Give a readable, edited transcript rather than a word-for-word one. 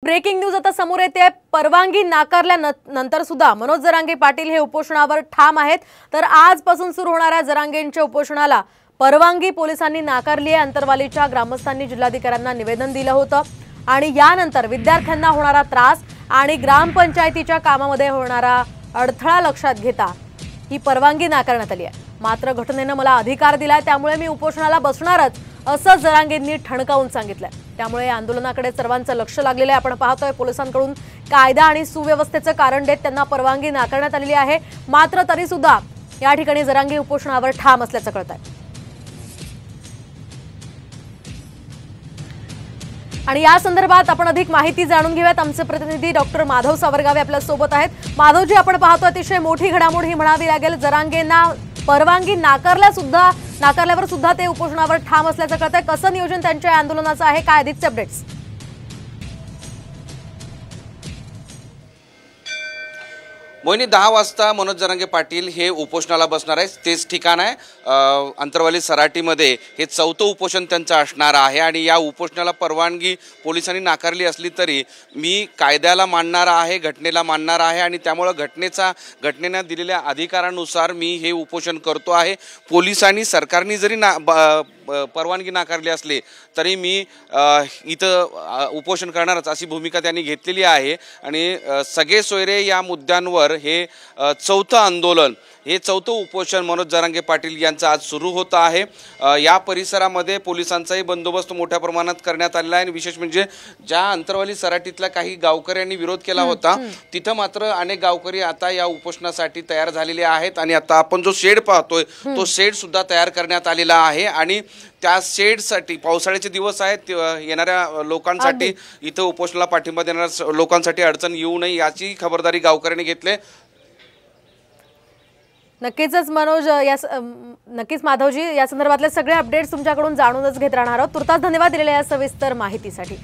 Breaking news आता समोर येते। परवानगी नाकारल्यानंतर सुद्धा मनोज जरांगे पाटील हे उपोषणावर ठाम आहेत। तर आजपासून सुरू होणाऱ्या जरांगेंच्या उपोषणाला परवानगी पोलिसांनी नाकारली आहे। अंतरवालीच्या ग्रामस्थांनी जिल्हाधिकाऱ्यांना निवेदन दिलं होतं आणि यानंतर विद्यार्थ्यांना होणारा त्रास आणि ग्रामपंचायतीच्या कामामध्ये होणारा अडथळा लक्षात घेता ही परवानगी नाकारण्यात आली आहे। मात्र घटनेने मला अधिकार दिलाय, त्यामुळे मी उपोषणाला बसणारच असं जरांगेंनी ठणकावून सांगितलंय। त्यामुळे या आंदोलनाकडे सर्वांचं लक्ष लागलेलं आहे। आपण पाहतोय पोलिसांकडून कायदा आणि सुव्यवस्थेचं कारण देत त्यांना परवानगी नाकारण्यात आलेली आहे। मात्र तरी सुद्धा या ठिकाणी जरांगे उपोषणावर ठाम असल्याचं कळतंय। आणि या संदर्भात आपण अधिक माहिती जाणून घेऊयात। आमचे प्रतिनिधी डॉक्टर माधव सावरगावे आपल्या सोबत आहेत। माधवजी, आपण पाहतो अतिशय मोठी घडामोड ही म्हणावी लागेल। जरांगेंना परवानगी नाकारल्यावर सुद्धा ते उपोषणावर ठाम असल्याचं कळतंय। कसं नियोजन त्यांच्या आंदोलनाचं आहे, काय अधिकचे अपडेट्स? मोहिनी, 10 वाजता मनोज जरांगे पाटील हे उपोषणाला बसणार आहे। तेच ठिकाण आहे अंतरवाली सराटीमध्ये हे चौथं उपोषण त्यांचं असणार आहे। आणि या उपोषणाला परवानगी पोलिसांनी नाकारली असली तरी मी कायद्याला मानणारा आहे, घटनेला मानणारा आहे आणि त्यामुळे घटनेने दिलेल्या अधिकारानुसार मी हे उपोषण करतो आहे। पोलिसांनी सरकारने जरी परवानगी नाकारली असली तरी मी इथं उपोषण करणारच अशी भूमिका त्यांनी घेतलेली आहे। आणि सगळे सोयरे या मुद्द्यांवर हे चौथं आंदोलन, हे चौथं उपोषण मनोज जरांगे पाटील यांचं आज सुरू होतं आहे। या परिसरामध्ये पोलिसांचाही बंदोबस्त मोठ्या प्रमाणात करण्यात आलेला आहे। आणि विशेष म्हणजे ज्या अंतरवाली सराटीतल्या काही गावकऱ्यांनी विरोध केला होता तिथं मात्र अनेक गावकरी आता या उपोषणासाठी तयार झालेले आहेत। आणि आता आपण जो शेड पाहतोय तो शेड सुद्धा तयार करण्यात आलेला आहे। आणि त्या शेडसाठी पावसाळ्याचे दिवस आहेत, येणाऱ्या लोकांसाठी इथं उपोषणाला पाठिंबा देणाऱ्या लोकांसाठी अडचण येऊ नये याची खबरदारी गावकऱ्यांनी घेतली। नक्कीच माधवजी, या संदर्भातले सगळे अपडेट्स तुमच्याकडून जाणूनच घेत राहणार आहोत। तुर्तास धन्यवाद दिलेल्या या सविस्तर माहितीसाठी।